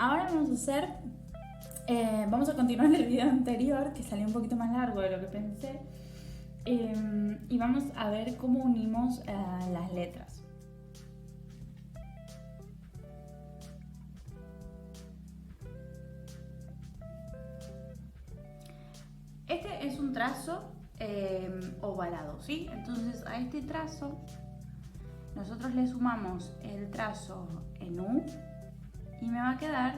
Ahora vamos a continuar el video anterior, que salió un poquito más largo de lo que pensé, y vamos a ver cómo unimos las letras. Este es un trazo ovalado, ¿sí? Entonces a este trazo nosotros le sumamos el trazo en U y me va a quedar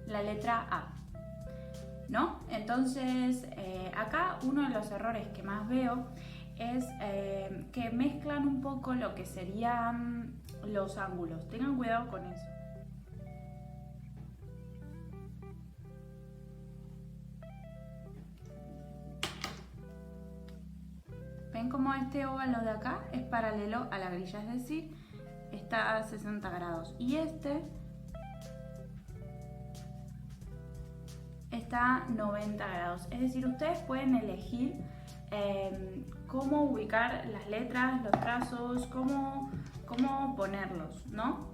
la letra A, ¿no? Entonces acá uno de los errores que más veo es que mezclan un poco lo que serían los ángulos. Tengan cuidado con eso. ¿Ven cómo este óvalo de acá es paralelo a la grilla? Es decir, está a 60 grados. Y este está a 90 grados. Es decir, ustedes pueden elegir cómo ubicar las letras, los trazos, cómo ponerlos, ¿no?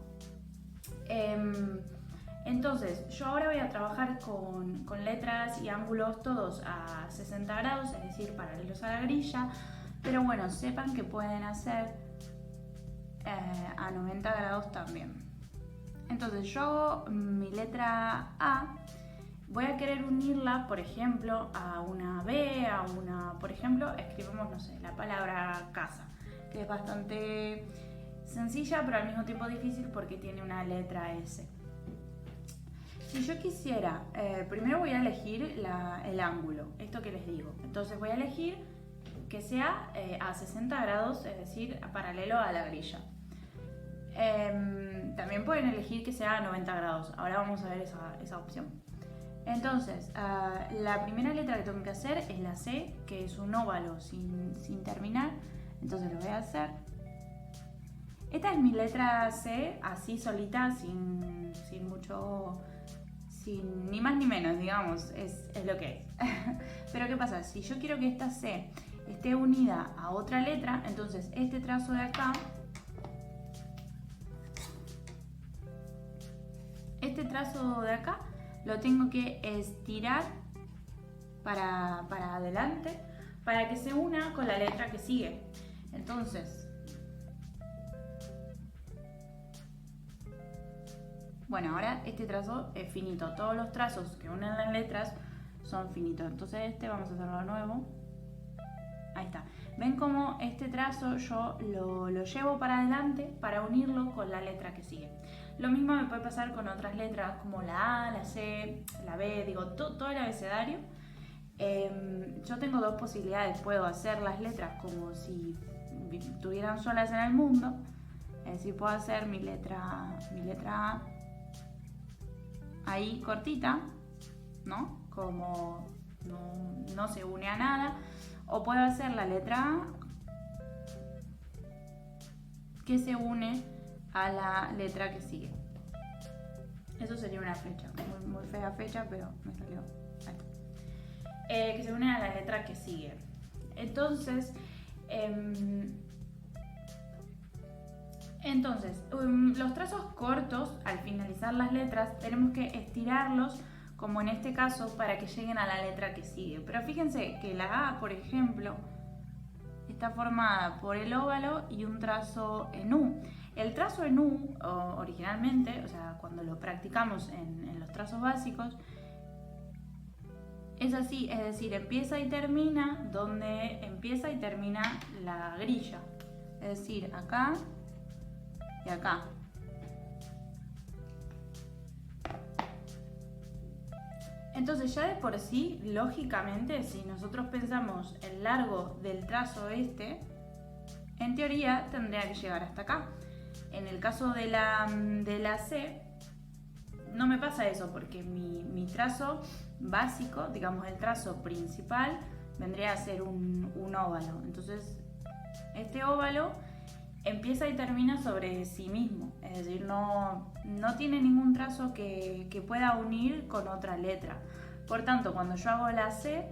Entonces, yo ahora voy a trabajar con letras y ángulos todos a 60 grados, es decir, paralelos a la grilla. Pero bueno, sepan que pueden hacer a 90 grados también. Entonces yo hago mi letra A, voy a querer unirla, por ejemplo, a una B, a una, por ejemplo, escribimos, no sé, la palabra casa, que es bastante sencilla, pero al mismo tiempo difícil porque tiene una letra S. Si yo quisiera, primero voy a elegir el ángulo, esto que les digo. Entonces voy a elegir que sea a 60 grados, es decir, paralelo a la grilla. También pueden elegir que sea a 90 grados. Ahora vamos a ver esa opción. Entonces, la primera letra que tengo que hacer es la C, que es un óvalo sin terminar. Entonces lo voy a hacer. Esta es mi letra C, así solita, sin mucho, sin ni más ni menos, digamos, es lo que es. Pero ¿qué pasa? Si yo quiero que esta C esté unida a otra letra, entonces este trazo de acá, lo tengo que estirar para adelante para que se una con la letra que sigue. Entonces, bueno, ahora este trazo es finito. Todos los trazos que unen las letras son finitos. Entonces vamos a hacerlo de nuevo. Ahí está. ¿Ven cómo este trazo yo lo llevo para adelante para unirlo con la letra que sigue? Lo mismo me puede pasar con otras letras como la A, la C, la B, digo, todo el abecedario. Yo tengo dos posibilidades. Puedo hacer las letras como si estuvieran solas en el mundo. Es decir, puedo hacer mi letra A ahí cortita, ¿no? Como no se une a nada. O puedo hacer la letra A que se une a la letra que sigue. Eso sería una flecha, muy fea fecha, pero me salió. Ahí está. Que se une a la letra que sigue. Entonces, los trazos cortos, al finalizar las letras, tenemos que estirarlos, como en este caso, para que lleguen a la letra que sigue. Pero fíjense que la A, por ejemplo, está formada por el óvalo y un trazo en U. El trazo en U, originalmente, o sea, cuando lo practicamos en los trazos básicos, es así, es decir, empieza y termina donde empieza y termina la grilla. Es decir, acá y acá. Entonces ya de por sí, lógicamente, si nosotros pensamos el largo del trazo en teoría tendría que llegar hasta acá. En el caso de la C, no me pasa eso porque mi trazo básico, digamos el trazo principal, vendría a ser un óvalo. Entonces este óvalo empieza y termina sobre sí mismo, es decir, no tiene ningún trazo que pueda unir con otra letra. Por tanto, cuando yo hago la C,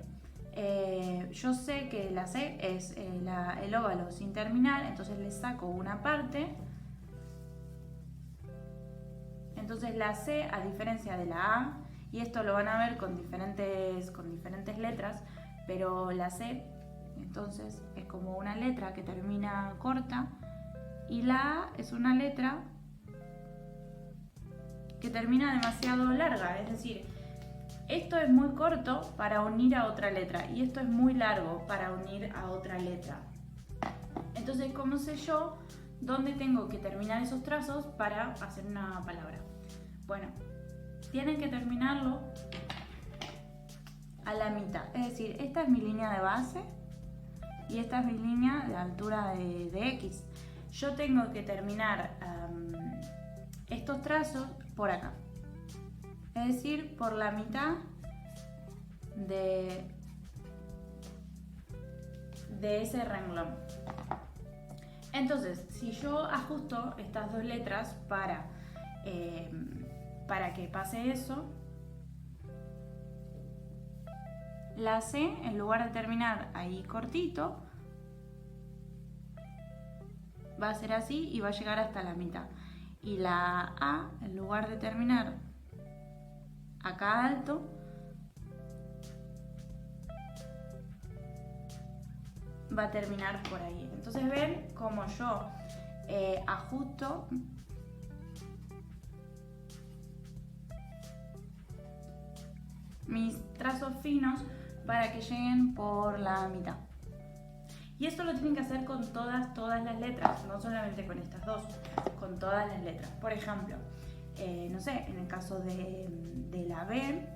yo sé que la C es el óvalo sin terminar, entonces le saco una parte. Entonces la C, a diferencia de la A, y esto lo van a ver con diferentes letras, pero la C entonces es como una letra que termina corta, y la A es una letra que termina demasiado larga, es decir, esto es muy corto para unir a otra letra y esto es muy largo para unir a otra letra. Entonces, ¿cómo sé yo dónde tengo que terminar esos trazos para hacer una palabra? Bueno, tienen que terminarlo a la mitad, es decir, esta es mi línea de base y esta es mi línea de altura de X. Yo tengo que terminar estos trazos por acá, es decir, por la mitad de ese renglón. Entonces, si yo ajusto estas dos letras para que pase eso, la C, en lugar de terminar ahí cortito, va a ser así y va a llegar hasta la mitad. Y la A, en lugar de terminar acá alto, va a terminar por ahí. Entonces ven como yo ajusto mis trazos finos para que lleguen por la mitad. Y esto lo tienen que hacer con todas las letras, no solamente con estas dos, con todas las letras. Por ejemplo, no sé, en el caso de la B,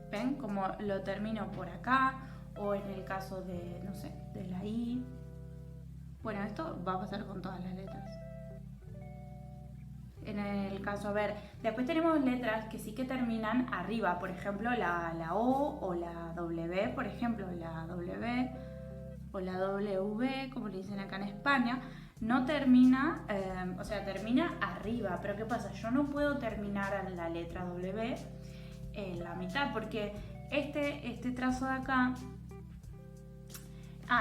¿ven? Como lo termino por acá, o en el caso de, no sé, de la I. Bueno, esto va a pasar con todas las letras. En el caso, a ver, después tenemos letras que sí que terminan arriba, por ejemplo la O o la W, por ejemplo la W o la W, como le dicen acá en España, no termina, o sea, termina arriba, pero ¿qué pasa? Yo no puedo terminar la letra W en la mitad, porque este trazo de acá...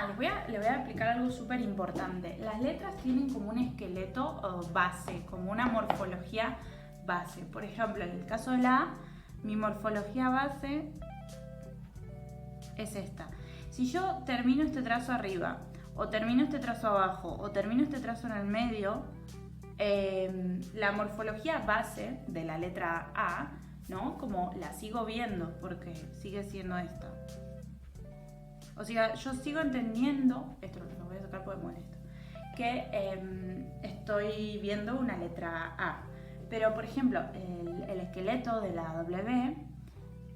les voy a explicar algo súper importante. Las letras tienen como un esqueleto base, como una morfología base. Por ejemplo, en el caso de la A, mi morfología base es esta. Si yo termino este trazo arriba, o termino este trazo abajo, o termino este trazo en el medio, la morfología base de la letra A, ¿no? Como la sigo viendo, porque sigue siendo esta. O sea, yo sigo entendiendo, esto lo voy a sacar porque molesto, que estoy viendo una letra A. Pero, por ejemplo, el esqueleto de la W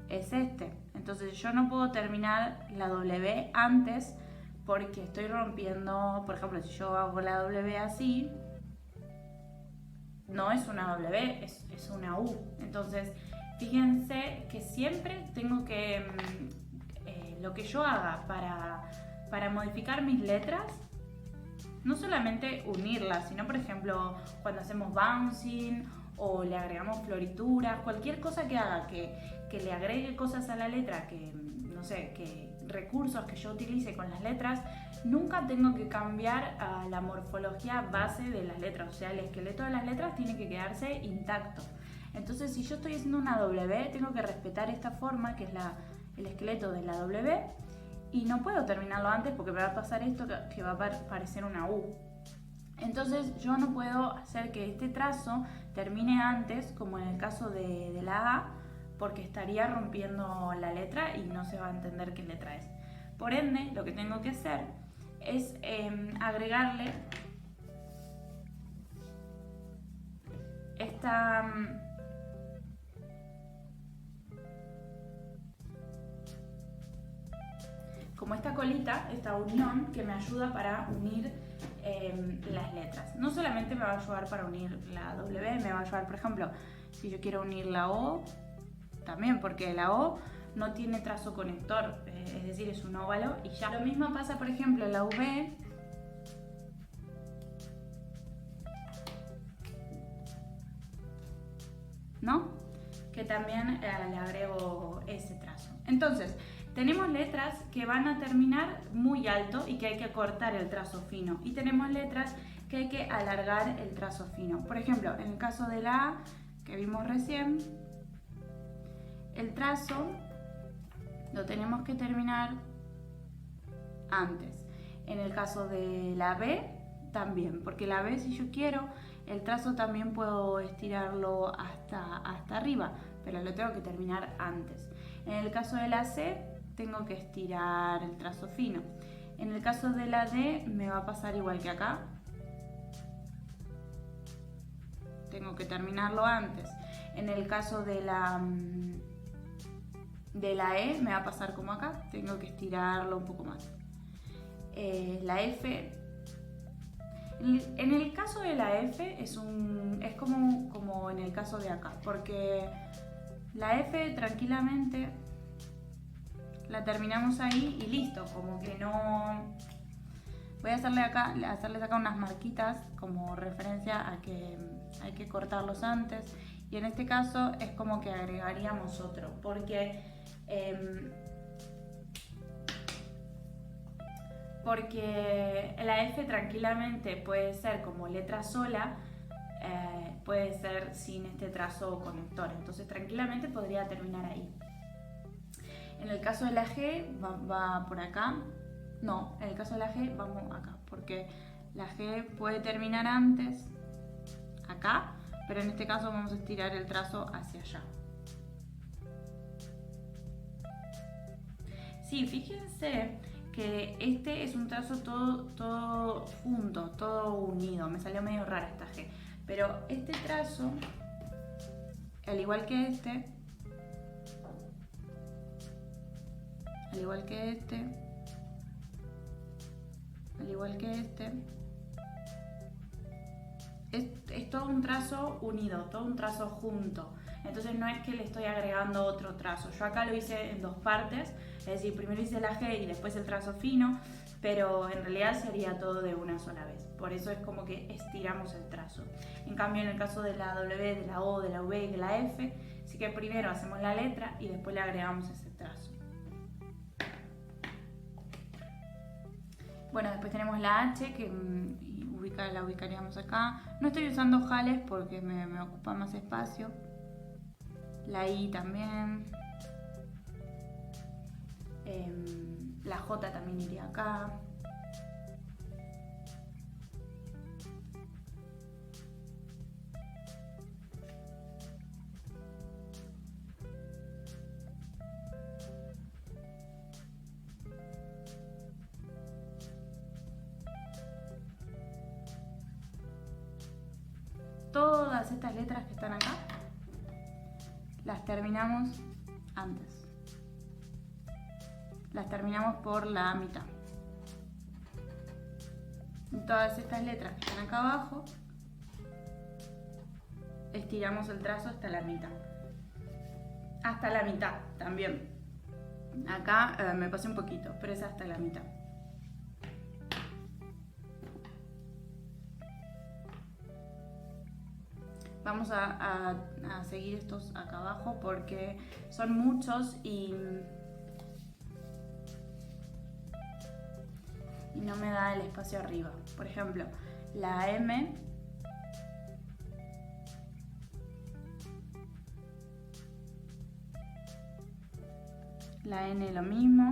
es este. Entonces yo no puedo terminar la W antes porque estoy rompiendo, por ejemplo, si yo hago la W así, no es una W, es una U. Entonces, fíjense que siempre tengo que... lo que yo haga para modificar mis letras, no solamente unirlas, sino por ejemplo cuando hacemos bouncing o le agregamos florituras, cualquier cosa que haga que le agregue cosas a la letra, que no sé, que recursos que yo utilice con las letras, nunca tengo que cambiar la morfología base de las letras, o sea, el esqueleto de las letras tiene que quedarse intacto. Entonces, si yo estoy haciendo una W, tengo que respetar esta forma que es el esqueleto de la W, y no puedo terminarlo antes porque me va a pasar esto que va a parecer una U. Entonces yo no puedo hacer que este trazo termine antes, como en el caso de la A, porque estaría rompiendo la letra y no se va a entender qué letra es. Por ende, lo que tengo que hacer es agregarle esta... como esta colita, esta unión que me ayuda para unir las letras. No solamente me va a ayudar para unir la W, me va a ayudar, por ejemplo, si yo quiero unir la O, también, porque la O no tiene trazo conector, es decir, es un óvalo y ya. Lo mismo pasa, por ejemplo, en la V, ¿no? Que también le agrego ese trazo. Entonces, tenemos letras que van a terminar muy alto y que hay que cortar el trazo fino. Y tenemos letras que hay que alargar el trazo fino. Por ejemplo, en el caso de la A, que vimos recién, el trazo lo tenemos que terminar antes. En el caso de la B, también, porque la B, si yo quiero, el trazo también puedo estirarlo hasta arriba, pero lo tengo que terminar antes. En el caso de la C, tengo que estirar el trazo fino. En el caso de la D, me va a pasar igual que acá. Tengo que terminarlo antes. En el caso de la E, me va a pasar como acá. Tengo que estirarlo un poco más. La F... En el caso de la F es como en el caso de acá, porque la F tranquilamente la terminamos ahí y listo, como que no... Voy a hacerles acá unas marquitas como referencia a que hay que cortarlos antes, y en este caso es como que agregaríamos otro, porque la F tranquilamente puede ser como letra sola, puede ser sin este trazo conector, entonces tranquilamente podría terminar ahí. En el caso de la G va por acá. No, en el caso de la G vamos acá, porque la G puede terminar antes, acá, pero en este caso vamos a estirar el trazo hacia allá. Sí, fíjense que este es un trazo todo junto, todo unido. Me salió medio rara esta G, pero este trazo, al igual que este, al igual que este, al igual que este, es todo un trazo unido, todo un trazo junto. Entonces no es que le estoy agregando otro trazo. Yo acá lo hice en dos partes, es decir, primero hice la G y después el trazo fino, pero en realidad sería todo de una sola vez. Por eso es como que estiramos el trazo. En cambio, en el caso de la W, de la O, de la V y de la F, sí que primero hacemos la letra y después le agregamos ese trazo. Bueno, después tenemos la H, que la ubicaríamos acá. No estoy usando jales porque me ocupa más espacio. La I también. La J también iría acá. Todas estas letras que están acá las terminamos antes. Las terminamos por la mitad. Y todas estas letras que están acá abajo, estiramos el trazo hasta la mitad. Hasta la mitad también. Acá me pasé un poquito, pero es hasta la mitad. Vamos a seguir estos acá abajo porque son muchos y no me da el espacio arriba. Por ejemplo, la M, la N lo mismo.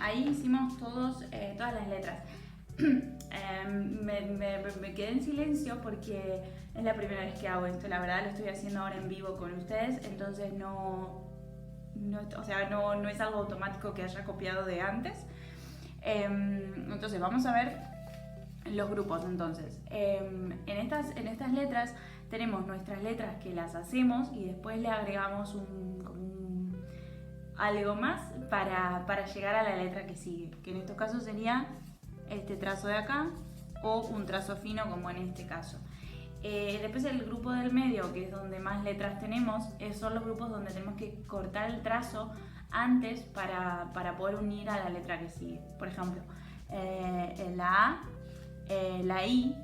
ahí hicimos todas las letras. Me quedé en silencio porque es la primera vez que hago esto, la verdad lo estoy haciendo ahora en vivo con ustedes, entonces no es algo automático que haya copiado de antes. Entonces vamos a ver los grupos. Entonces, en estas letras tenemos nuestras letras que las hacemos y después le agregamos algo más para llegar a la letra que sigue, que en estos casos sería este trazo de acá o un trazo fino como en este caso. Después el grupo del medio, que es donde más letras tenemos, son los grupos donde tenemos que cortar el trazo antes para poder unir a la letra que sigue. Por ejemplo, la A, la I,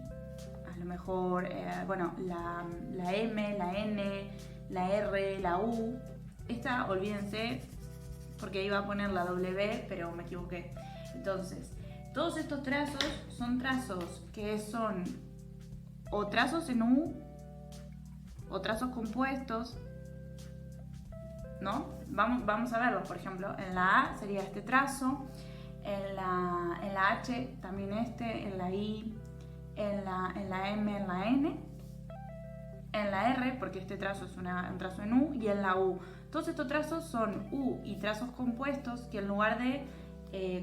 a lo mejor, la M, la N, la R, la U. Esta, olvídense, porque iba a poner la W, pero me equivoqué. Entonces, todos estos trazos son trazos que son o trazos en U o trazos compuestos, ¿no? Vamos a verlos. Por ejemplo, en la A sería este trazo, en la H también en la I, en la M, en la N, en la R, porque este trazo es un trazo en U, y en la U. Todos estos trazos son U y trazos compuestos que en lugar de,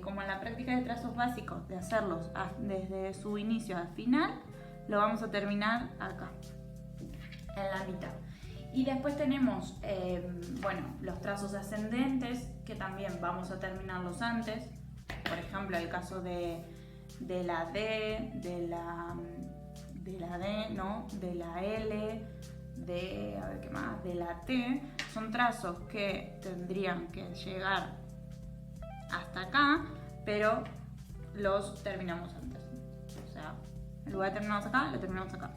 como en la práctica de trazos básicos, de hacerlos desde su inicio al final, lo vamos a terminar acá, en la mitad. Y después tenemos, los trazos ascendentes, que también vamos a terminarlos antes. Por ejemplo, el caso de la D, de la D, ¿no? De la L, de la T. Son trazos que tendrían que llegar hasta acá, pero los terminamos antes. O sea, en lugar de terminarlos acá, lo terminamos acá.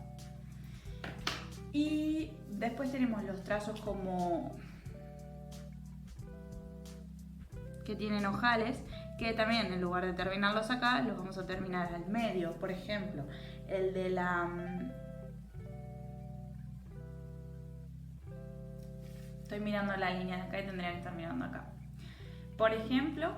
Y después tenemos los trazos como que tienen ojales, que también en lugar de terminarlos acá, los vamos a terminar al medio. Por ejemplo, el de la... Estoy mirando la línea de acá y tendría que estar mirando acá. Por ejemplo,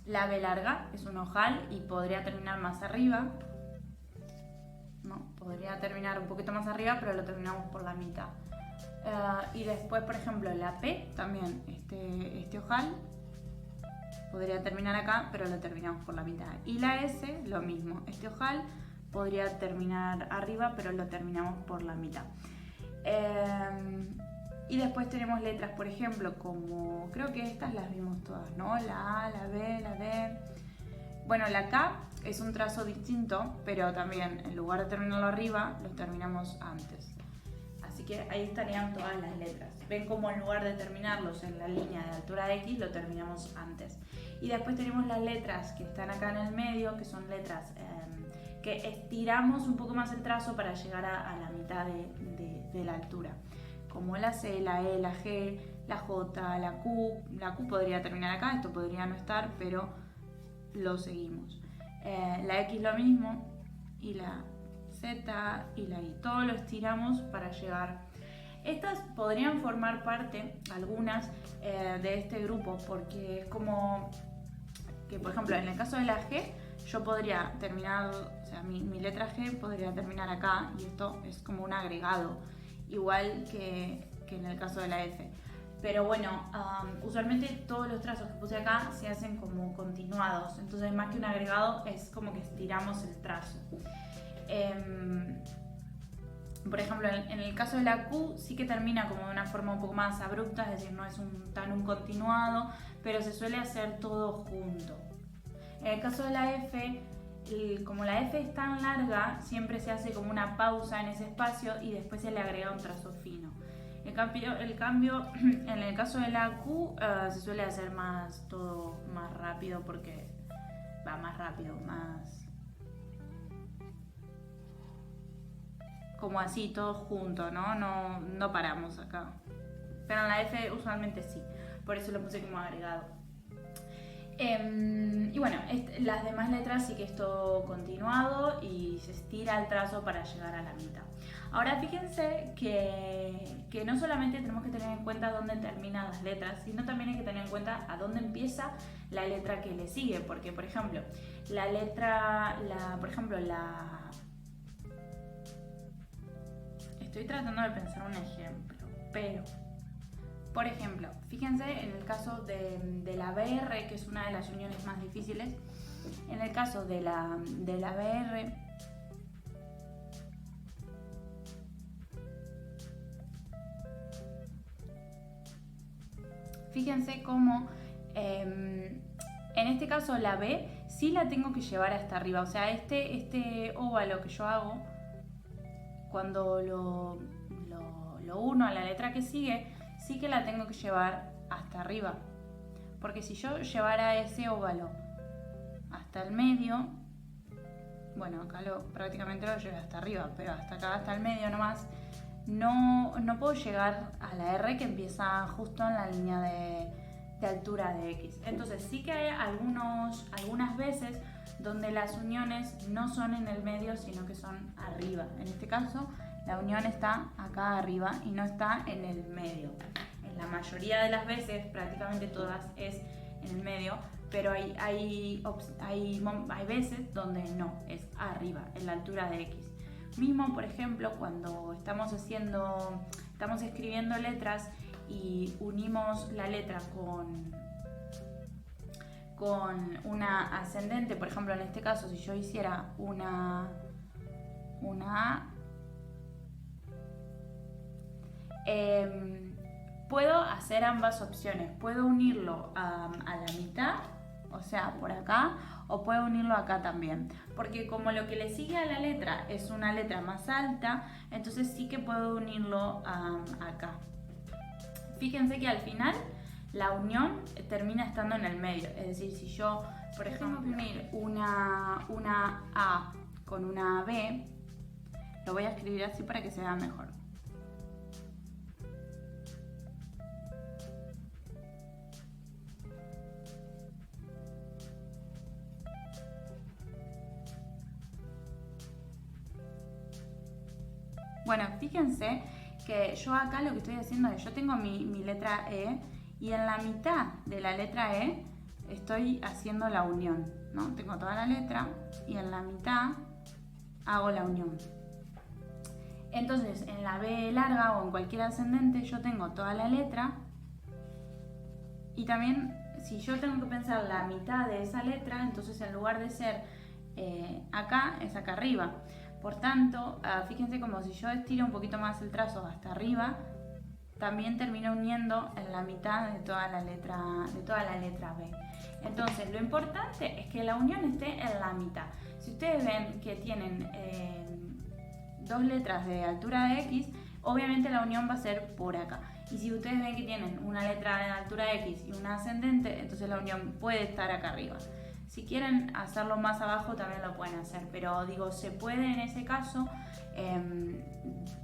la B larga es un ojal y podría terminar más arriba. No, podría terminar un poquito más arriba, pero lo terminamos por la mitad. Y después, por ejemplo, la P también, este ojal podría terminar acá, pero lo terminamos por la mitad. Y la S, lo mismo, este ojal podría terminar arriba, pero lo terminamos por la mitad. Y después tenemos letras, por ejemplo, como, creo que estas las vimos todas, ¿no? La A, la B, la D. Bueno, la K es un trazo distinto, pero también en lugar de terminarlo arriba, lo terminamos antes. Así que ahí estarían todas las letras. Ven como en lugar de terminarlos en la línea de altura X, lo terminamos antes. Y después tenemos las letras que están acá en el medio, que son letras que estiramos un poco más el trazo para llegar a la mitad de la altura. Como la C, la E, la G, la J, la Q. La Q podría terminar acá, esto podría no estar, pero lo seguimos. La X lo mismo, y la Z y la I. Todo lo estiramos para llegar. Estas podrían formar parte, algunas, de este grupo, porque es como que, por ejemplo, en el caso de la G, yo podría terminar, o sea, mi letra G podría terminar acá, y esto es como un agregado, igual que en el caso de la F. Pero bueno, usualmente todos los trazos que puse acá se hacen como continuados, entonces más que un agregado es como que estiramos el trazo. Por ejemplo, en el caso de la Q sí que termina como de una forma un poco más abrupta, es decir, no es tan un continuado, pero se suele hacer todo junto. En el caso de la F, como la F es tan larga, siempre se hace como una pausa en ese espacio y después se le agrega un trazo fino. En cambio, en el caso de la Q se suele hacer todo más rápido porque va más rápido, más como así, todos juntos, ¿no? No paramos acá. Pero en la F usualmente sí, por eso lo puse como agregado. Y bueno, las demás letras sí que es todo continuado y se estira el trazo para llegar a la mitad. Ahora fíjense que no solamente tenemos que tener en cuenta dónde terminan las letras, sino también hay que tener en cuenta a dónde empieza la letra que le sigue. Porque, por ejemplo, estoy tratando de pensar un ejemplo, pero... Por ejemplo, fíjense en el caso de la BR, que es una de las uniones más difíciles. En el caso de la BR, fíjense cómo en este caso la B sí la tengo que llevar hasta arriba. O sea, este óvalo que yo hago, cuando lo uno a la letra que sigue, sí que la tengo que llevar hasta arriba, porque si yo llevara ese óvalo hasta el medio, bueno, acá prácticamente lo llevé hasta arriba, pero hasta acá, hasta el medio nomás, no puedo llegar a la R que empieza justo en la línea de altura de X. Entonces sí que hay algunas veces donde las uniones no son en el medio, sino que son arriba. En este caso, la unión está acá arriba y no está en el medio. En la mayoría de las veces, prácticamente todas, es en el medio, pero hay veces donde no, es arriba, en la altura de X. Mismo, por ejemplo, cuando estamos escribiendo letras y unimos la letra con una ascendente, por ejemplo, en este caso, si yo hiciera una A, puedo hacer ambas opciones. Puedo unirlo a la mitad, o sea, por acá, o puedo unirlo acá también. Porque como lo que le sigue a la letra es una letra más alta, entonces sí que puedo unirlo acá. Fíjense que al final la unión termina estando en el medio. Es decir, si yo, por ejemplo, tengo que unir una A con una B, lo voy a escribir así para que se vea mejor. Bueno, fíjense que yo acá lo que estoy haciendo es, yo tengo mi letra E y en la mitad de la letra E estoy haciendo la unión, ¿no? Tengo toda la letra y en la mitad hago la unión. Entonces, en la B larga o en cualquier ascendente yo tengo toda la letra y también si yo tengo que pensar la mitad de esa letra, entonces en lugar de ser acá, es acá arriba. Por tanto, fíjense como si yo estiro un poquito más el trazo hasta arriba, también termino uniendo en la mitad de toda la letra B. Entonces, lo importante es que la unión esté en la mitad. Si ustedes ven que tienen dos letras de altura de X, obviamente la unión va a ser por acá. Y si ustedes ven que tienen una letra de altura X y una ascendente, entonces la unión puede estar acá arriba. Si quieren hacerlo más abajo también lo pueden hacer, pero digo, se puede en ese caso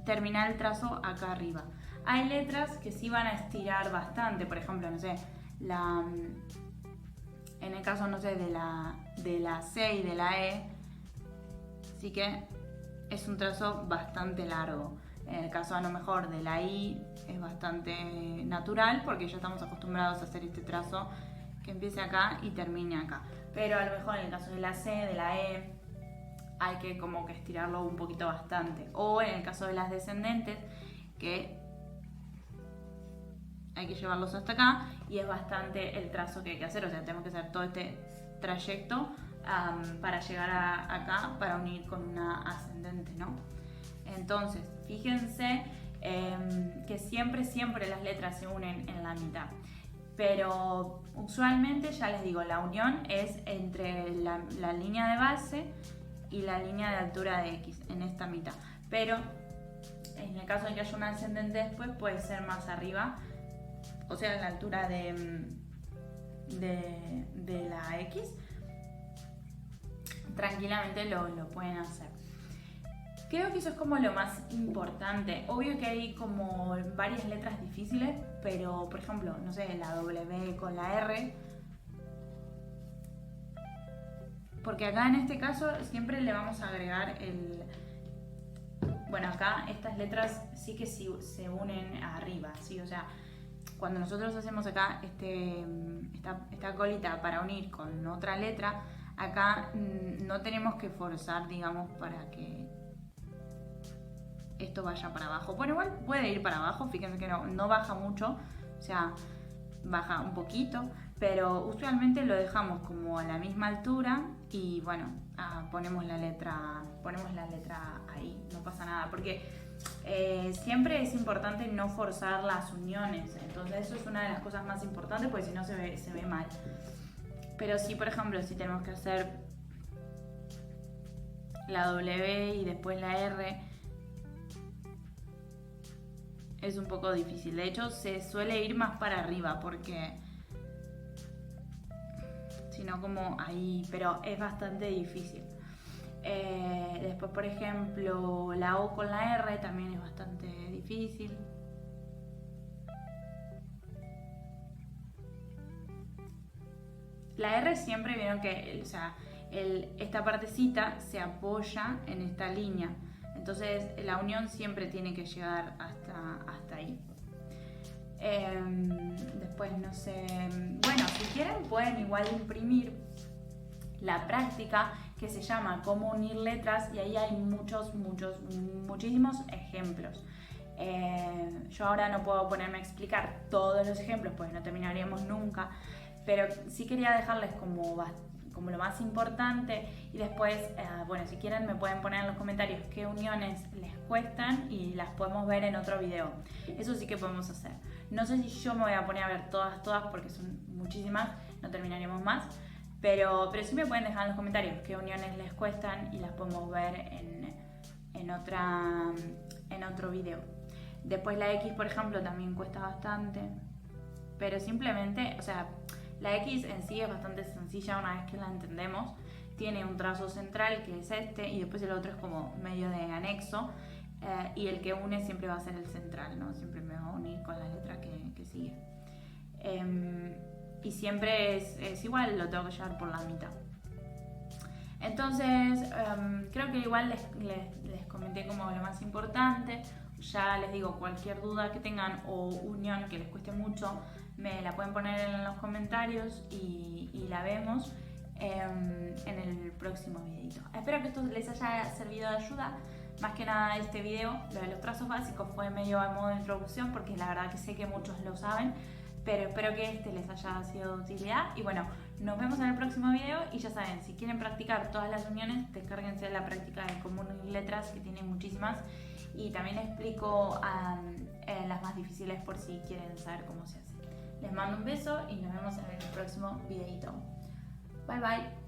terminar el trazo acá arriba. Hay letras que sí van a estirar bastante, por ejemplo, no sé, en el caso, no sé, de la C y de la E, sí que es un trazo bastante largo. En el caso a lo mejor de la I es bastante natural porque ya estamos acostumbrados a hacer este trazo que empiece acá y termine acá. Pero a lo mejor en el caso de la C, de la E, hay que como que estirarlo un poquito bastante. O en el caso de las descendentes, que hay que llevarlos hasta acá y es bastante el trazo que hay que hacer. O sea, tenemos que hacer todo este trayecto para llegar acá, para unir con una ascendente, ¿no? Entonces, fíjense que siempre las letras se unen en la mitad. Pero usualmente, ya les digo, la unión es entre la línea de base y la línea de altura de X, en esta mitad. Pero en el caso de que haya una ascendente después, puede ser más arriba, o sea, en la altura de la X. Tranquilamente lo pueden hacer. Creo que eso es como lo más importante. Obvio que hay como varias letras difíciles, pero por ejemplo, no sé, la W con la R porque acá en este caso siempre le vamos a agregar el... Bueno, acá estas letras sí que sí se unen arriba, ¿sí? O sea, cuando nosotros hacemos acá esta colita para unir con otra letra, acá no tenemos que forzar, digamos, para que esto vaya para abajo. Bueno, igual puede ir para abajo, fíjense que no baja mucho, o sea, baja un poquito, pero usualmente lo dejamos como a la misma altura y bueno, ponemos la letra ahí, no pasa nada, porque siempre es importante no forzar las uniones, entonces eso es una de las cosas más importantes porque si no se ve mal. Pero sí, por ejemplo, si tenemos que hacer la W y después la R, es un poco difícil. De hecho, se suele ir más para arriba porque si no como ahí, pero es bastante difícil. Después, por ejemplo, la O con la R también es bastante difícil. La R siempre vieron que, o sea, esta partecita se apoya en esta línea. Entonces la unión siempre tiene que llegar hasta ahí. Después, no sé, bueno, si quieren pueden igual imprimir la práctica que se llama Cómo unir letras y ahí hay muchísimos ejemplos. Yo ahora no puedo ponerme a explicar todos los ejemplos porque no terminaríamos nunca, pero sí quería dejarles como lo más importante y después, bueno, si quieren me pueden poner en los comentarios qué uniones les cuestan y las podemos ver en otro video. Eso sí que podemos hacer. No sé si yo me voy a poner a ver todas porque son muchísimas, no terminaríamos más, pero sí me pueden dejar en los comentarios qué uniones les cuestan y las podemos ver en otro video. Después la X, por ejemplo, también cuesta bastante, pero simplemente, o sea, la X en sí es bastante sencilla una vez que la entendemos. Tiene un trazo central que es este y después el otro es como medio de anexo y el que une siempre va a ser el central, ¿no? Siempre me va a unir con la letra que sigue. Y siempre es igual, lo tengo que llevar por la mitad. Entonces, creo que igual les comenté como lo más importante. Ya les digo, cualquier duda que tengan o unión que les cueste mucho, me la pueden poner en los comentarios y la vemos en el próximo videito. Espero que esto les haya servido de ayuda. Más que nada este video, lo de los trazos básicos fue medio a modo de introducción porque la verdad que sé que muchos lo saben, pero espero que este les haya sido de utilidad. Y bueno, nos vemos en el próximo video y ya saben, si quieren practicar todas las uniones, descárguense la práctica de Cómo unir letras que tiene muchísimas y también explico las más difíciles por si quieren saber cómo se hace. Les mando un beso y nos vemos en el próximo videito. Bye bye.